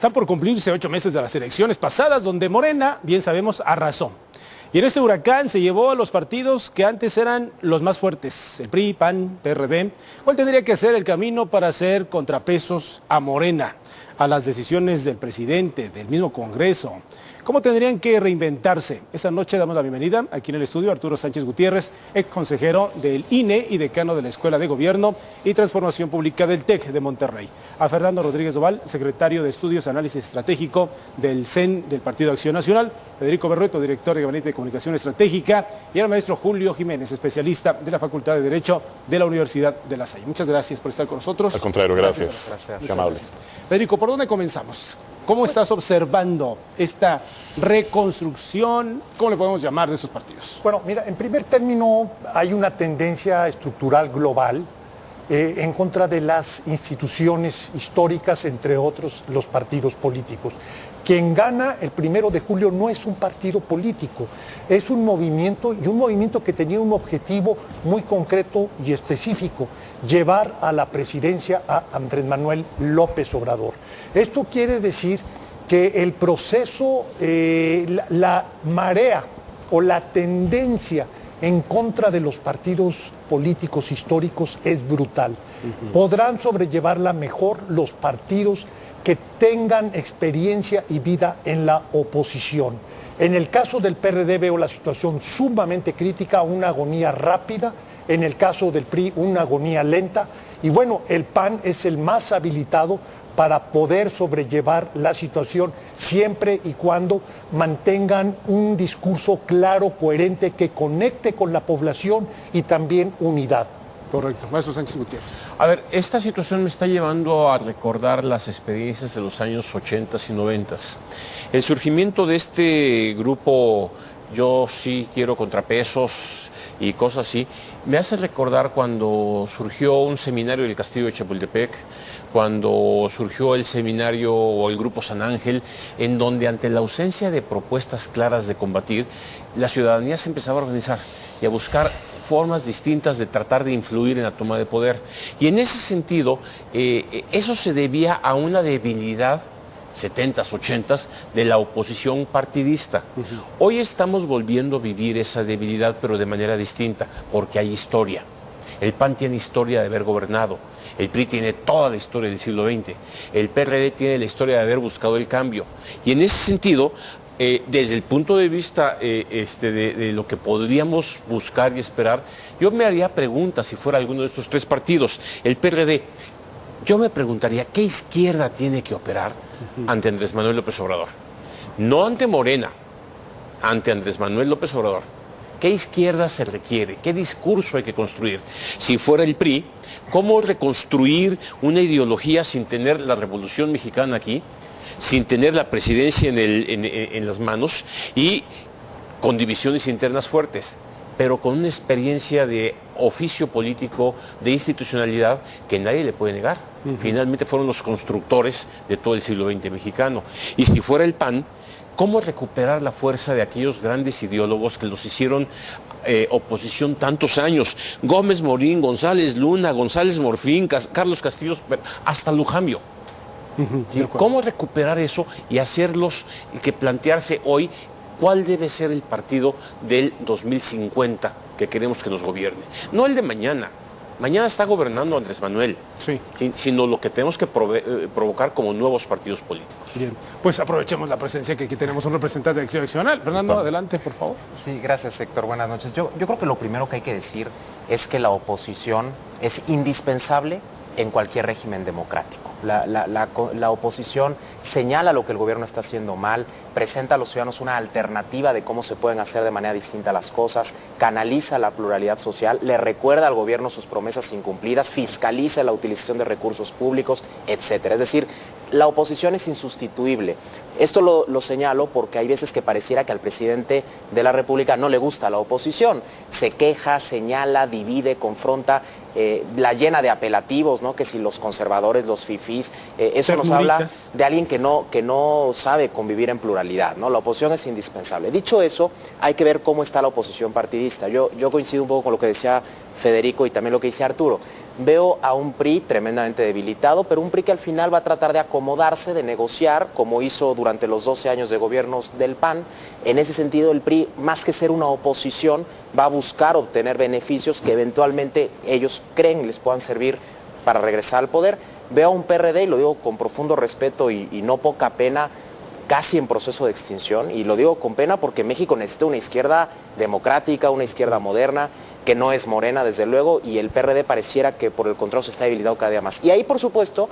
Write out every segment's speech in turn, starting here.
Están por cumplirse 8 meses de las elecciones pasadas, donde Morena, bien sabemos, arrasó. Y en este huracán se llevó a los partidos que antes eran los más fuertes, el PRI, PAN, PRD. ¿Cuál tendría que ser el camino para hacer contrapesos a Morena, a las decisiones del presidente, del mismo Congreso? ¿Cómo tendrían que reinventarse? Esta noche damos la bienvenida aquí en el estudio a Arturo Sánchez Gutiérrez, ex consejero del INE y decano de la Escuela de Gobierno y Transformación Pública del TEC de Monterrey. A Fernando Rodríguez Doval, secretario de Estudios Análisis Estratégico del CEN del Partido Acción Nacional, Federico Berrueto, director de Gabinete de Comunicación Estratégica, y al maestro Julio Jiménez, especialista de la Facultad de Derecho de la Universidad de La Salle. Muchas gracias por estar con nosotros. Al contrario, gracias. Qué amable. Federico, ¿por dónde comenzamos? ¿Cómo estás observando esta reconstrucción? ¿Cómo le podemos llamar de esos partidos? Bueno, mira, en primer término hay una tendencia estructural global en contra de las instituciones históricas, entre otros los partidos políticos. Quien gana el 1 de julio no es un partido político, es un movimiento, y un movimiento que tenía un objetivo muy concreto y específico: llevar a la presidencia a Andrés Manuel López Obrador. Esto quiere decir que el proceso, la marea o la tendencia en contra de los partidos políticos históricos es brutal. Podrán sobrellevarla mejor los partidos que tengan experiencia y vida en la oposición. En el caso del PRD veo la situación sumamente crítica, una agonía rápida. En el caso del PRI, una agonía lenta. Y bueno, el PAN es el más habilitado para poder sobrellevar la situación siempre y cuando mantengan un discurso claro, coherente, que conecte con la población y también unidad. Correcto. Maestro Sánchez Gutiérrez. A ver, esta situación me está llevando a recordar las experiencias de los años 80 y 90. El surgimiento de este grupo, yo sí quiero contrapesos y cosas así, me hace recordar cuando surgió un seminario del Castillo de Chapultepec, cuando surgió el seminario o el Grupo San Ángel, en donde ante la ausencia de propuestas claras de combatir, la ciudadanía se empezaba a organizar y a buscar formas distintas de tratar de influir en la toma de poder. Y en ese sentido, eso se debía a una debilidad 70s, 80s, de la oposición partidista. Hoy estamos volviendo a vivir esa debilidad, pero de manera distinta, porque hay historia. El PAN tiene historia de haber gobernado, el PRI tiene toda la historia del siglo XX, el PRD tiene la historia de haber buscado el cambio. Y en ese sentido, desde el punto de vista de lo que podríamos buscar y esperar, yo me haría preguntas si fuera alguno de estos tres partidos. El PRD, yo me preguntaría, ¿qué izquierda tiene que operar ante Andrés Manuel López Obrador? No ante Morena, ante Andrés Manuel López Obrador. ¿Qué izquierda se requiere? ¿Qué discurso hay que construir? Si fuera el PRI, ¿cómo reconstruir una ideología sin tener la Revolución Mexicana aquí, sin tener la presidencia en las manos y con divisiones internas fuertes, pero con una experiencia de oficio político, de institucionalidad que nadie le puede negar? Finalmente fueron los constructores de todo el siglo XX mexicano. Y si fuera el PAN, ¿cómo recuperar la fuerza de aquellos grandes ideólogos que los hicieron oposición tantos años? Gómez Morín, González Luna, González Morfín, Carlos Castillo, hasta Lujambio. ¿Sí? ¿Cómo recuperar eso y hacerlos, y que plantearse hoy cuál debe ser el partido del 2050 que queremos que nos gobierne? No el de mañana. Mañana está gobernando Andrés Manuel, sí, sino lo que tenemos que provocar como nuevos partidos políticos. Bien, pues aprovechemos la presencia, que aquí tenemos un representante de Acción Nacional. Fernando, adelante, por favor. Sí, gracias, Héctor. Buenas noches. Yo creo que lo primero que hay que decir es que la oposición es indispensable en cualquier régimen democrático. La oposición señala lo que el gobierno está haciendo mal, presenta a los ciudadanos una alternativa de cómo se pueden hacer de manera distinta las cosas, canaliza la pluralidad social, le recuerda al gobierno sus promesas incumplidas, fiscaliza la utilización de recursos públicos, etcétera. Es decir, la oposición es insustituible. Esto lo señalo porque hay veces que pareciera que al presidente de la República no le gusta la oposición. Se queja, señala, divide, confronta, la llena de apelativos, ¿no? Que si los conservadores, los fifís, eso nos habla de alguien que no sabe convivir en pluralidad, ¿no? La oposición es indispensable. Dicho eso, hay que ver cómo está la oposición partidista. Yo coincido un poco con lo que decía Federico y también lo que dice Arturo. Veo a un PRI tremendamente debilitado, pero un PRI que al final va a tratar de acomodarse, de negociar, como hizo durante los 12 años de gobiernos del PAN. En ese sentido, el PRI, más que ser una oposición, va a buscar obtener beneficios que eventualmente ellos creen les puedan servir para regresar al poder. Veo a un PRD, y lo digo con profundo respeto y no poca pena, casi en proceso de extinción, y lo digo con pena porque México necesita una izquierda democrática, una izquierda moderna, que no es Morena, desde luego, y el PRD pareciera que por el contrario se está debilitando cada día más. Y ahí, por supuesto,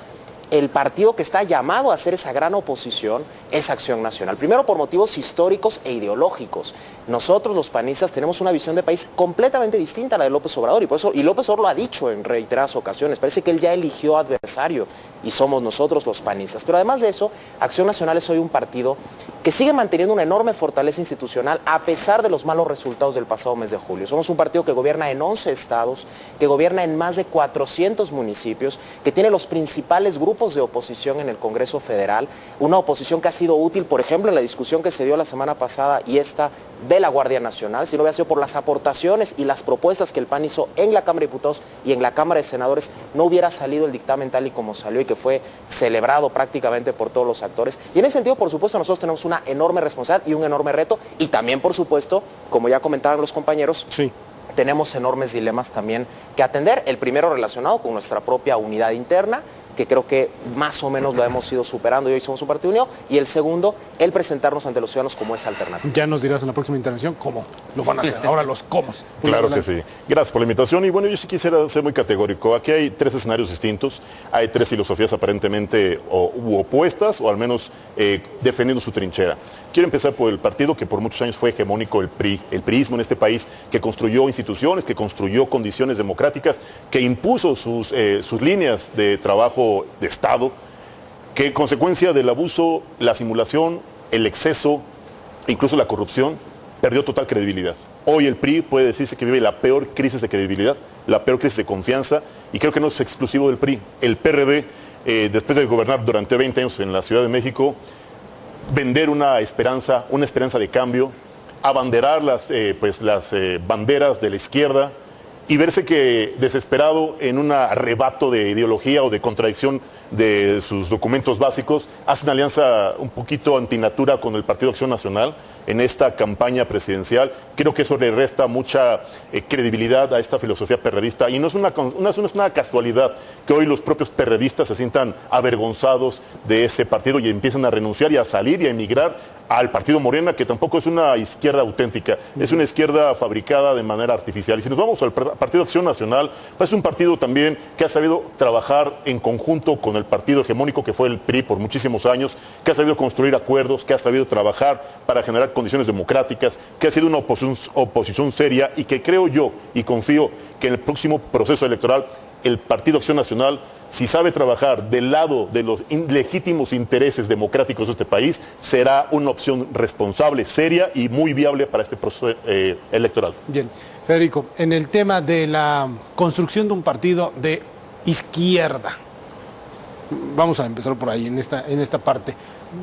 el partido que está llamado a hacer esa gran oposición es Acción Nacional. Primero, por motivos históricos e ideológicos. Nosotros, los panistas, tenemos una visión de país completamente distinta a la de López Obrador, y López Obrador lo ha dicho en reiteradas ocasiones. Parece que él ya eligió adversario y somos nosotros los panistas. Pero además de eso, Acción Nacional es hoy un partido que sigue manteniendo una enorme fortaleza institucional a pesar de los malos resultados del pasado mes de julio. Somos un partido que gobierna en 11 estados, que gobierna en más de 400 municipios, que tiene los principales grupos de oposición en el Congreso Federal, una oposición que ha sido útil, por ejemplo, en la discusión que se dio la semana pasada y esta de la Guardia Nacional, si no hubiera sido por las aportaciones y las propuestas que el PAN hizo en la Cámara de Diputados y en la Cámara de Senadores, no hubiera salido el dictamen tal y como salió y que fue celebrado prácticamente por todos los actores. Y en ese sentido, por supuesto, nosotros tenemos una enorme responsabilidad y un enorme reto, y también, por supuesto, como ya comentaban los compañeros, Sí. tenemos enormes dilemas también que atender. El primero relacionado con nuestra propia unidad interna, que creo que más o menos lo hemos ido superando y hoy somos un partido unido. Y el segundo, el presentarnos ante los ciudadanos como esa alternativa. Ya nos dirás en la próxima intervención cómo lo van a hacer. Ahora los cómo. Claro que sí. Gracias por la invitación. Y bueno, yo sí quisiera ser muy categórico. Aquí hay 3 escenarios distintos. Hay 3 filosofías aparentemente opuestas, o al menos defendiendo su trinchera. Quiero empezar por el partido que por muchos años fue hegemónico, el PRI. El priismo en este país, que construyó instituciones, que construyó condiciones democráticas, que impuso sus líneas de trabajo de Estado, que consecuencia del abuso, la simulación, el exceso, incluso la corrupción, perdió total credibilidad. Hoy el PRI puede decirse que vive la peor crisis de credibilidad, la peor crisis de confianza, y creo que no es exclusivo del PRI. El PRD, después de gobernar durante 20 años en la Ciudad de México, vender una esperanza de cambio, abanderar las banderas de la izquierda, y verse que desesperado en un arrebato de ideología o de contradicción de sus documentos básicos, hace una alianza un poquito antinatura con el Partido Acción Nacional en esta campaña presidencial. Creo que eso le resta mucha credibilidad a esta filosofía perredista, y no es una casualidad que hoy los propios perredistas se sientan avergonzados de ese partido y empiezan a renunciar y a salir y a emigrar al partido Morena, que tampoco es una izquierda auténtica, es una izquierda fabricada de manera artificial. Y si nos vamos al Partido Acción Nacional, pues es un partido también que ha sabido trabajar en conjunto con el partido hegemónico que fue el PRI por muchísimos años, que ha sabido construir acuerdos, que ha sabido trabajar para generar condiciones democráticas, que ha sido una oposición seria, y que creo yo y confío que en el próximo proceso electoral el Partido Acción Nacional, si sabe trabajar del lado de los legítimos intereses democráticos de este país, será una opción responsable, seria y muy viable para este proceso electoral. Bien, Federico, en el tema de la construcción de un partido de izquierda, vamos a empezar por ahí, en esta parte.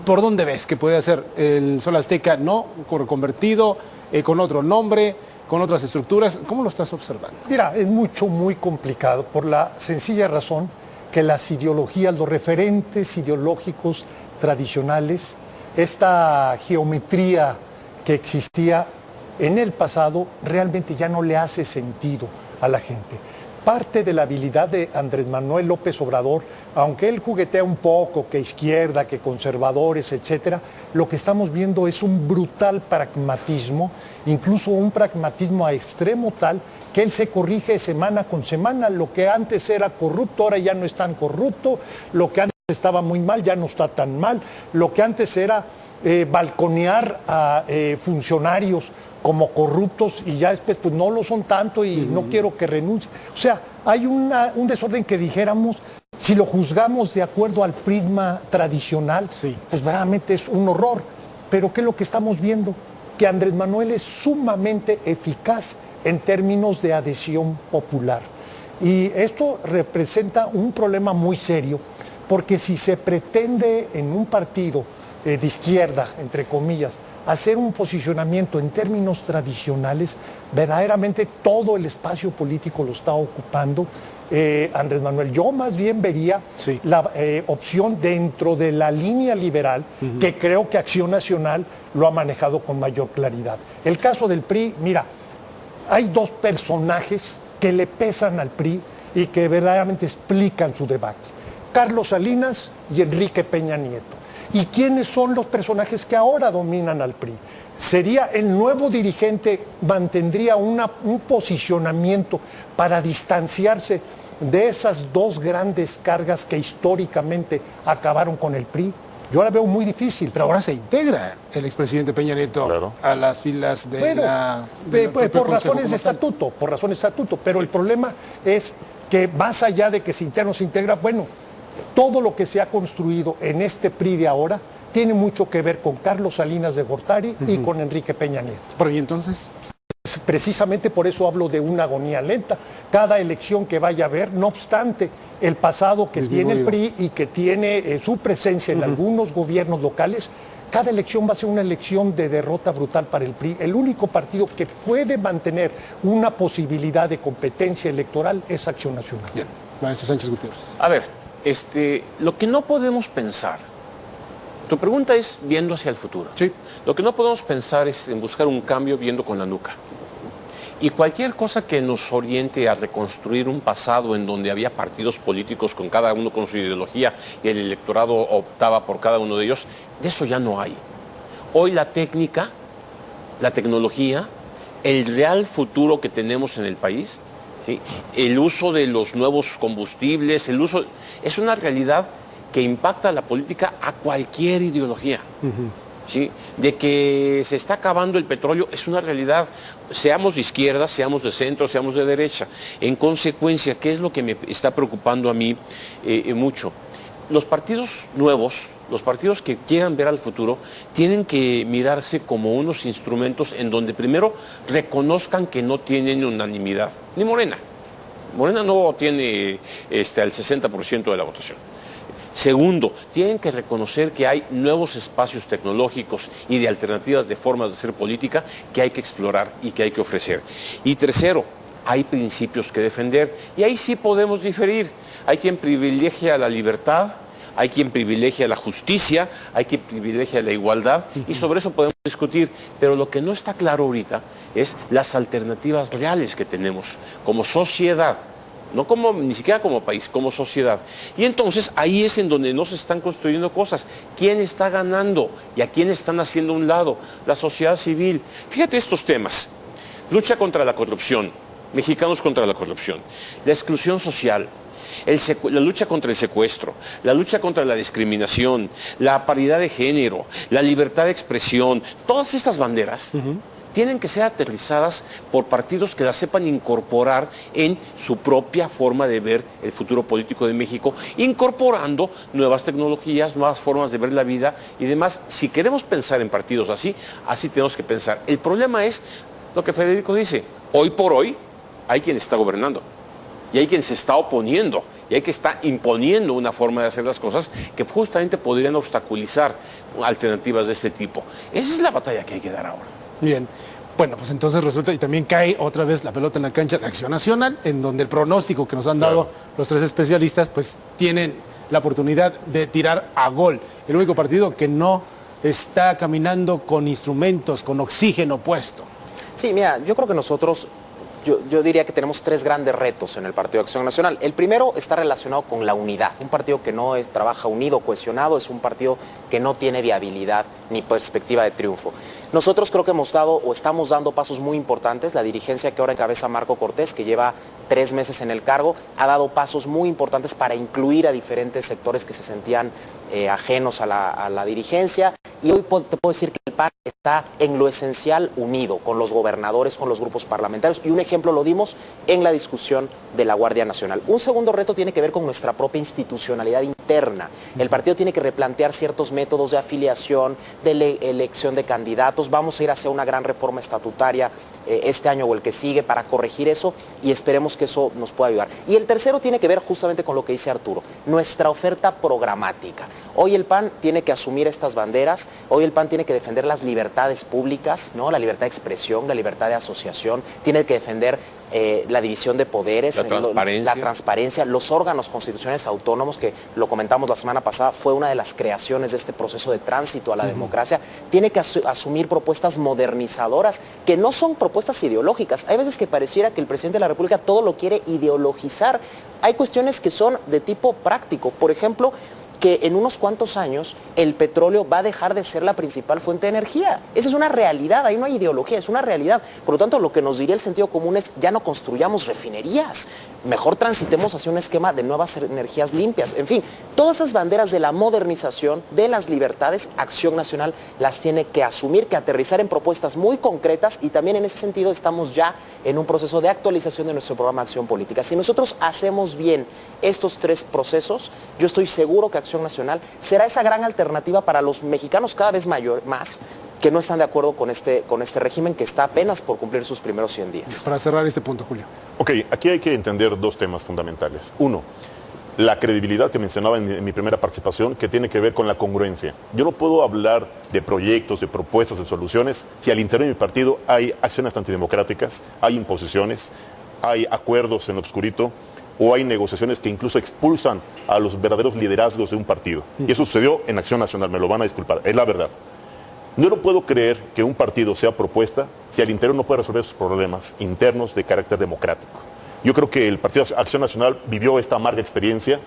¿Por dónde ves que puede hacer el Sol Azteca, no convertido, con otro nombre, con otras estructuras? ¿Cómo lo estás observando? Mira, es muy complicado por la sencilla razón que las ideologías, los referentes ideológicos tradicionales, esta geometría que existía en el pasado realmente ya no le hace sentido a la gente. Parte de la habilidad de Andrés Manuel López Obrador, aunque él juguetea un poco, que izquierda, que conservadores, etcétera, lo que estamos viendo es un brutal pragmatismo, incluso un pragmatismo a extremo tal que él se corrige semana con semana. Lo que antes era corrupto ahora ya no es tan corrupto, lo que antes estaba muy mal ya no está tan mal, lo que antes era balconear a funcionarios como corruptos y ya después pues no lo son tanto y no quiero que renuncie. O sea, hay un desorden que dijéramos, si lo juzgamos de acuerdo al prisma tradicional, sí, pues verdaderamente es un horror. Pero ¿qué es lo que estamos viendo? Que Andrés Manuel es sumamente eficaz en términos de adhesión popular. Y esto representa un problema muy serio, porque si se pretende en un partido de izquierda, entre comillas, hacer un posicionamiento en términos tradicionales, verdaderamente todo el espacio político lo está ocupando Andrés Manuel. Yo más bien vería la opción dentro de la línea liberal, que creo que Acción Nacional lo ha manejado con mayor claridad. El caso del PRI, mira, hay dos personajes que le pesan al PRI y que verdaderamente explican su debacle: Carlos Salinas y Enrique Peña Nieto. ¿Y quiénes son los personajes que ahora dominan al PRI? Sería el nuevo dirigente, mantendría un posicionamiento para distanciarse de esas dos grandes cargas que históricamente acabaron con el PRI. Yo la veo muy difícil. Pero ahora se integra el expresidente Peña Nieto a las filas de por razones de estatuto, pero el problema es que más allá de que se integra o no se integra, bueno, todo lo que se ha construido en este PRI de ahora tiene mucho que ver con Carlos Salinas de Gortari y con Enrique Peña Nieto. Pero ¿y entonces? Precisamente por eso hablo de una agonía lenta. Cada elección que vaya a haber, no obstante el pasado que tiene el PRI y que tiene su presencia en algunos gobiernos locales, cada elección va a ser una elección de derrota brutal para el PRI. El único partido que puede mantener una posibilidad de competencia electoral es Acción Nacional. Bien, maestro Sánchez Gutiérrez. A ver, lo que no podemos pensar, tu pregunta es viendo hacia el futuro. Sí. Lo que no podemos pensar es en buscar un cambio viendo con la nuca. Y cualquier cosa que nos oriente a reconstruir un pasado en donde había partidos políticos con cada uno con su ideología y el electorado optaba por cada uno de ellos, de eso ya no hay. Hoy la técnica, la tecnología, el real futuro que tenemos en el país, ¿sí?, el uso de los nuevos combustibles, es una realidad que impacta a la política a cualquier ideología. ¿Sí? De que se está acabando el petróleo es una realidad, seamos de izquierda, seamos de centro, seamos de derecha. En consecuencia, ¿qué es lo que me está preocupando a mí mucho? Los partidos nuevos, los partidos que quieran ver al futuro, tienen que mirarse como unos instrumentos en donde primero reconozcan que no tienen unanimidad, ni Morena. Morena no tiene al 60% de la votación. Segundo, tienen que reconocer que hay nuevos espacios tecnológicos y de alternativas de formas de hacer política que hay que explorar y que hay que ofrecer. Y tercero, hay principios que defender y ahí sí podemos diferir. Hay quien privilegia la libertad, hay quien privilegia la justicia, hay quien privilegia la igualdad y sobre eso podemos discutir. Pero lo que no está claro ahorita es las alternativas reales que tenemos como sociedad. No ni siquiera como país, como sociedad. Y entonces ahí es en donde no se están construyendo cosas. ¿Quién está ganando? ¿Y a quién están haciendo a un lado? La sociedad civil. Fíjate estos temas. Lucha contra la corrupción, mexicanos contra la corrupción, la exclusión social, la lucha contra el secuestro, la lucha contra la discriminación, la paridad de género, la libertad de expresión, todas estas banderas tienen que ser aterrizadas por partidos que las sepan incorporar en su propia forma de ver el futuro político de México, incorporando nuevas tecnologías, nuevas formas de ver la vida y demás. Si queremos pensar en partidos así, así tenemos que pensar. El problema es lo que Federico dice, hoy por hoy hay quien está gobernando y hay quien se está oponiendo y hay quien está imponiendo una forma de hacer las cosas que justamente podrían obstaculizar alternativas de este tipo. Esa es la batalla que hay que dar ahora. Bien, bueno, pues entonces resulta, y también cae otra vez la pelota en la cancha de Acción Nacional, en donde el pronóstico que nos han dado los tres especialistas, pues tienen la oportunidad de tirar a gol. El único partido que no está caminando con instrumentos, con oxígeno puesto. Sí, mira, yo creo que nosotros, yo diría que tenemos tres grandes retos en el Partido de Acción Nacional. El primero está relacionado con la unidad. Un partido que no trabaja unido, cohesionado, es un partido que no tiene viabilidad ni perspectiva de triunfo. Nosotros creo que hemos dado o estamos dando pasos muy importantes. La dirigencia que ahora encabeza Marco Cortés, que lleva 3 meses en el cargo, ha dado pasos muy importantes para incluir a diferentes sectores que se sentían ajenos a la dirigencia. Y hoy te puedo decir que el PAN está en lo esencial unido con los gobernadores, con los grupos parlamentarios. Y un ejemplo lo dimos en la discusión de la Guardia Nacional. Un segundo reto tiene que ver con nuestra propia institucionalidad interna. interna. El partido tiene que replantear ciertos métodos de afiliación, de elección de candidatos. Vamos a ir hacia una gran reforma estatutaria este año o el que sigue para corregir eso y esperemos que eso nos pueda ayudar. Y el tercero tiene que ver justamente con lo que dice Arturo, nuestra oferta programática. Hoy el PAN tiene que asumir estas banderas, hoy el PAN tiene que defender las libertades públicas, ¿no? La libertad de expresión, la libertad de asociación, tiene que defender la división de poderes, la transparencia, los órganos constitucionales autónomos, que lo comentamos la semana pasada, fue una de las creaciones de este proceso de tránsito a la democracia. Tiene que asumir propuestas modernizadoras, que no son propuestas ideológicas. Hay veces que pareciera que el presidente de la República todo lo quiere ideologizar. Hay cuestiones que son de tipo práctico. Por ejemplo, que en unos cuantos años el petróleo va a dejar de ser la principal fuente de energía. Esa es una realidad, ahí no hay ideología, es una realidad. Por lo tanto, lo que nos diría el sentido común es ya no construyamos refinerías, mejor transitemos hacia un esquema de nuevas energías limpias. En fin, todas esas banderas de la modernización, de las libertades, Acción Nacional las tiene que asumir, que aterrizar en propuestas muy concretas y también en ese sentido estamos ya en un proceso de actualización de nuestro programa de acción política. Si nosotros hacemos bien estos tres procesos, yo estoy seguro que Acción Nacional será esa gran alternativa para los mexicanos cada vez más que no están de acuerdo con este régimen que está apenas por cumplir sus primeros 100 días. Para cerrar este punto, Julio. Ok, aquí hay que entender dos temas fundamentales. Uno, la credibilidad que mencionaba en mi primera participación, que tiene que ver con la congruencia. Yo no puedo hablar de proyectos, de propuestas, de soluciones, si al interior de mi partido hay acciones antidemocráticas, hay imposiciones, hay acuerdos en lo obscurito, o hay negociaciones que incluso expulsan a los verdaderos liderazgos de un partido. Y eso sucedió en Acción Nacional, me lo van a disculpar, es la verdad. No puedo creer que un partido sea propuesta si al interior no puede resolver sus problemas internos de carácter democrático. Yo creo que el Partido Acción Nacional vivió esta amarga experiencia,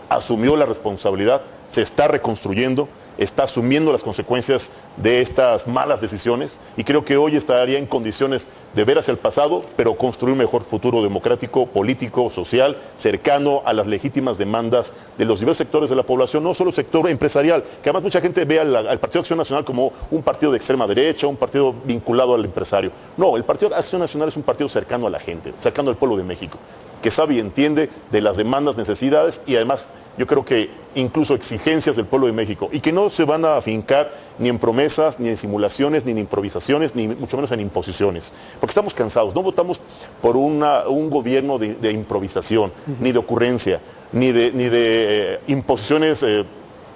asumió la responsabilidad, se está reconstruyendo, está asumiendo las consecuencias de estas malas decisiones y creo que hoy estaría en condiciones de ver hacia el pasado, pero construir un mejor futuro democrático, político, social, cercano a las legítimas demandas de los diversos sectores de la población, no solo el sector empresarial, que además mucha gente ve al Partido Acción Nacional como un partido de extrema derecha, un partido vinculado al empresario. No, el Partido Acción Nacional es un partido cercano a la gente, cercano al pueblo de México, que sabe y entiende de las demandas, necesidades y además yo creo que incluso exigencias del pueblo de México y que no se van a afincar ni en promesas, ni en simulaciones, ni en improvisaciones, ni mucho menos en imposiciones. Porque estamos cansados, no votamos por un gobierno de improvisación, ni de ocurrencia, ni de imposiciones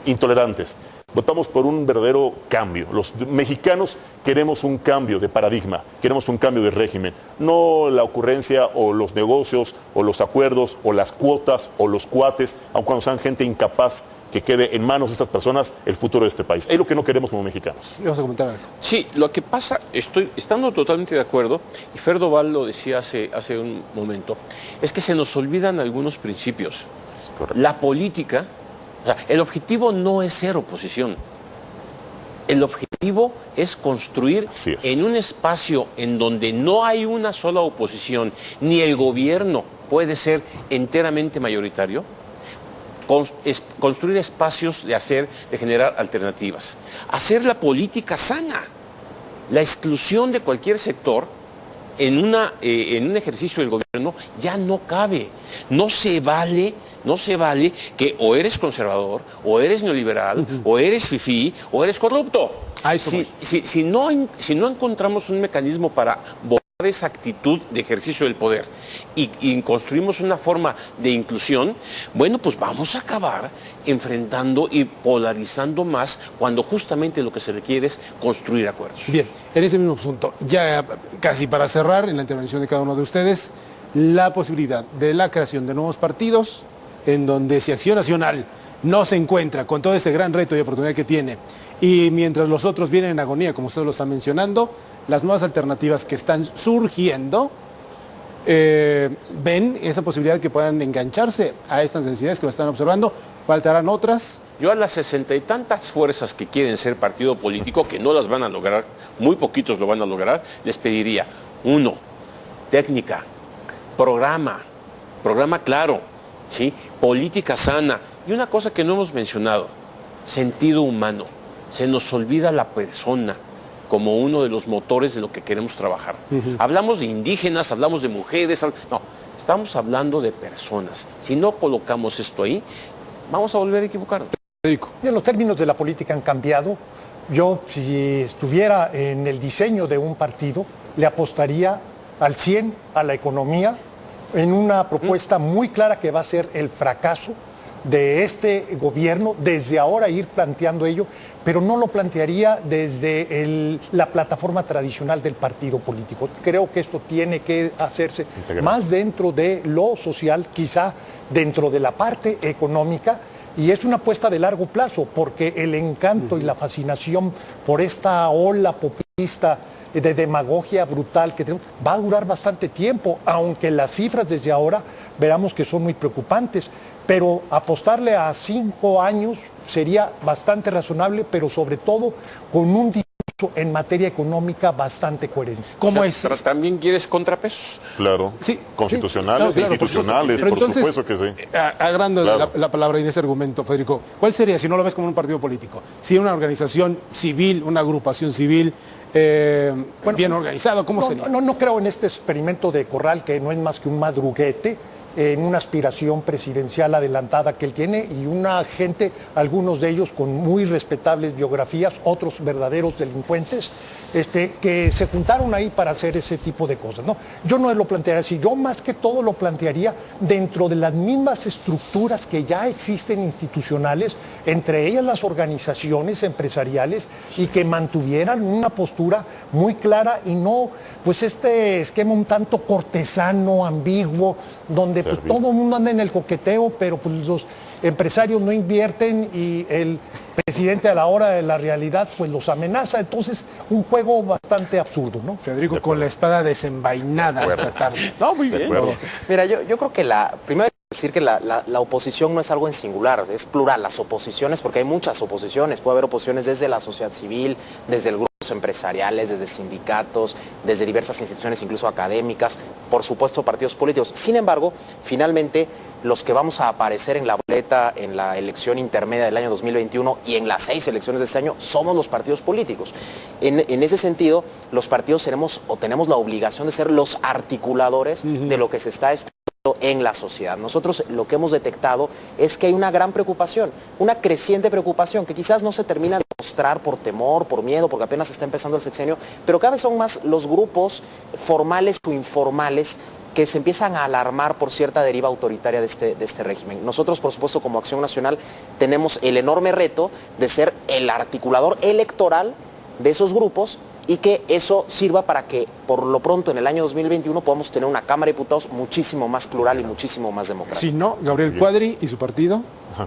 intolerantes. Votamos por un verdadero cambio. Los mexicanos queremos un cambio de paradigma, queremos un cambio de régimen. No la ocurrencia o los negocios o los acuerdos o las cuotas o los cuates, aun cuando sean gente incapaz, que quede en manos de estas personas el futuro de este país. Es lo que no queremos como mexicanos. Vamos a comentar algo. Sí, lo que pasa, estando totalmente de acuerdo, y Fer Doval lo decía hace un momento, es que se nos olvidan algunos principios. La política, o sea, el objetivo no es ser oposición. El objetivo es construir en un espacio en donde no hay una sola oposición, ni el gobierno puede ser enteramente mayoritario, construir espacios de generar alternativas. Hacer la política sana. La exclusión de cualquier sector en un ejercicio del gobierno ya no cabe. No se vale que o eres conservador, o eres neoliberal, o eres fifí, o eres corrupto. Si no encontramos un mecanismo para borrar esa actitud de ejercicio del poder y construimos una forma de inclusión, bueno, pues vamos a acabar enfrentando y polarizando más cuando justamente lo que se requiere es construir acuerdos. Bien, en ese mismo punto, ya casi para cerrar en la intervención de cada uno de ustedes, la posibilidad de la creación de nuevos partidos en donde si Acción Nacional no se encuentra con todo este gran reto y oportunidad que tiene y mientras los otros vienen en agonía, como ustedes lo están mencionando, las nuevas alternativas que están surgiendo ven esa posibilidad de que puedan engancharse a estas necesidades que lo están observando. ¿Faltarán otras? Yo a las 60 y tantas fuerzas que quieren ser partido político, que no las van a lograr, muy poquitos lo van a lograr, les pediría, 1, técnica, programa claro, ¿sí? Política sana. Y una cosa que no hemos mencionado, sentido humano. Se nos olvida la persona como uno de los motores de lo que queremos trabajar. Hablamos de indígenas, hablamos de mujeres, no, estamos hablando de personas. Si no colocamos esto ahí, vamos a volver a equivocarnos. Federico. Los términos de la política han cambiado. Yo, si estuviera en el diseño de un partido, le apostaría al 100 a la economía en una propuesta muy clara que va a ser el fracaso de este gobierno, desde ahora ir planteando ello, pero no lo plantearía desde la plataforma tradicional del partido político. Creo que esto tiene que hacerse más dentro de lo social, quizá dentro de la parte económica, y es una apuesta de largo plazo, porque el encanto y la fascinación por esta ola populista de demagogia brutal que tenemos, va a durar bastante tiempo, aunque las cifras desde ahora veramos que son muy preocupantes, pero apostarle a 5 años sería bastante razonable, pero sobre todo con un discurso en materia económica bastante coherente. ¿Cómo es? Pero también quieres contrapesos. Claro, Sí, constitucionales, sí, claro, institucionales, pero por entonces, supuesto que sí. Agrando Claro. la palabra en ese argumento, Federico, ¿cuál sería, si no lo ves como un partido político, si una organización civil, una agrupación civil bien organizada, cómo sería? No creo en este experimento de Corral, que no es más que un madruguete en una aspiración presidencial adelantada que él tiene, y una gente, algunos de ellos con muy respetables biografías, otros verdaderos delincuentes, que se juntaron ahí para hacer ese tipo de cosas, ¿no? Yo no lo plantearía así, yo más que todo lo plantearía dentro de las mismas estructuras que ya existen institucionales, entre ellas las organizaciones empresariales, y que mantuvieran una postura muy clara y no pues este esquema un tanto cortesano, ambiguo, donde pues todo el mundo anda en el coqueteo, pero pues los empresarios no invierten y el presidente a la hora de la realidad pues los amenaza. Entonces, un juego bastante absurdo, ¿no? Federico con la espada desenvainada esta tarde. No, muy bien. Mira, yo creo que primero hay que decir que la oposición no es algo en singular, es plural, las oposiciones, porque hay muchas oposiciones, puede haber oposiciones desde la sociedad civil, desde el grupos empresariales, desde sindicatos, desde diversas instituciones, incluso académicas, por supuesto partidos políticos. Sin embargo, finalmente, los que vamos a aparecer en la boleta en la elección intermedia del año 2021 y en las 6 elecciones de este año somos los partidos políticos. En ese sentido, los partidos tenemos la obligación de ser los articuladores de lo que se está escuchando en la sociedad. Nosotros lo que hemos detectado es que hay una gran preocupación, una creciente preocupación que quizás no se termina de mostrar por temor, por miedo, porque apenas está empezando el sexenio, pero cada vez son más los grupos formales o informales que se empiezan a alarmar por cierta deriva autoritaria de este régimen. Nosotros, por supuesto, como Acción Nacional, tenemos el enorme reto de ser el articulador electoral de esos grupos y que eso sirva para que, por lo pronto, en el año 2021 podamos tener una Cámara de Diputados muchísimo más plural y muchísimo más democrática. Si no, Gabriel Cuadri y su partido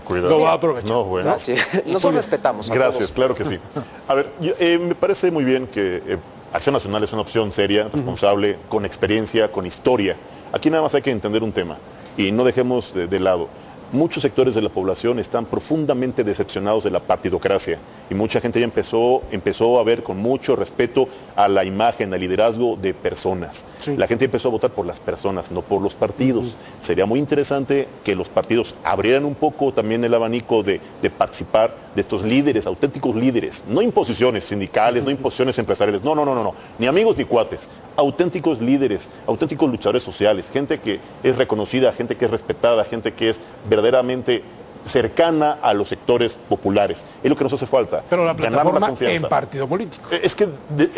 Cuidado. lo va a aprovechar. No, bueno. Gracias. Nosotros respetamos. Gracias, claro que sí. A ver, me parece muy bien que Acción Nacional es una opción seria, responsable, con experiencia, con historia. Aquí nada más hay que entender un tema y no dejemos de lado. Muchos sectores de la población están profundamente decepcionados de la partidocracia y mucha gente ya empezó a ver con mucho respeto a la imagen, al liderazgo de personas. Sí. La gente empezó a votar por las personas, no por los partidos. Sería muy interesante que los partidos abrieran un poco también el abanico de participar de estos líderes, auténticos líderes, no imposiciones sindicales, no imposiciones empresariales, no, ni amigos ni cuates, auténticos líderes, auténticos luchadores sociales, gente que es reconocida, gente que es respetada, gente que es verdaderamente cercana a los sectores populares. Es lo que nos hace falta. Pero la plataforma la en partido político. Es que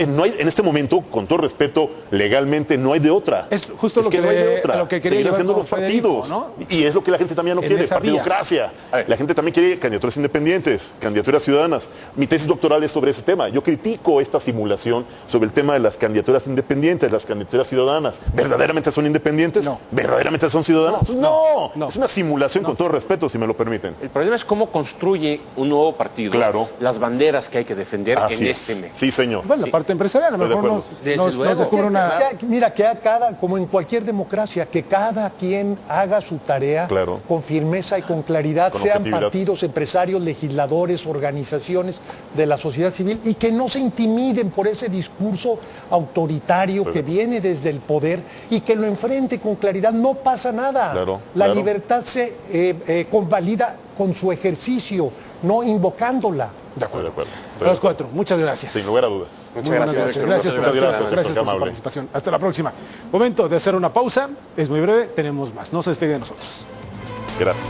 no hay, en este momento, con todo respeto, legalmente no hay de otra. Es justo lo que, no hay de otra. Lo que quería seguirán siendo los Federico, partidos. ¿no? Y es lo que la gente también no quiere, partidocracia. La gente también quiere candidaturas independientes, candidaturas ciudadanas. Mi tesis doctoral es sobre ese tema. Yo critico esta simulación sobre el tema de las candidaturas independientes, las candidaturas ciudadanas. ¿Verdaderamente son independientes? No. ¿Verdaderamente son ciudadanas? Pues no. No. Es una simulación con todo respeto, si me lo permiten. El problema es cómo construye un nuevo partido. Claro. Las banderas que hay que defender Así en es. este mes. Sí, señor. Bueno, la parte empresarial, a lo mejor nos descubre una... Mira, que a como en cualquier democracia, que cada quien haga su tarea con firmeza y con claridad, con sean objetividad. Partidos, empresarios, legisladores, organizaciones de la sociedad civil, y que no se intimiden por ese discurso autoritario que viene desde el poder, y que lo enfrente con claridad. No pasa nada. La libertad se convalida con su ejercicio, no invocándola. De acuerdo. A los cuatro, muchas gracias. Sin lugar a dudas. Muchas gracias. Gracias por su participación. Hasta la próxima. Momento de hacer una pausa. Es muy breve, tenemos más. No se despegue de nosotros. Gracias.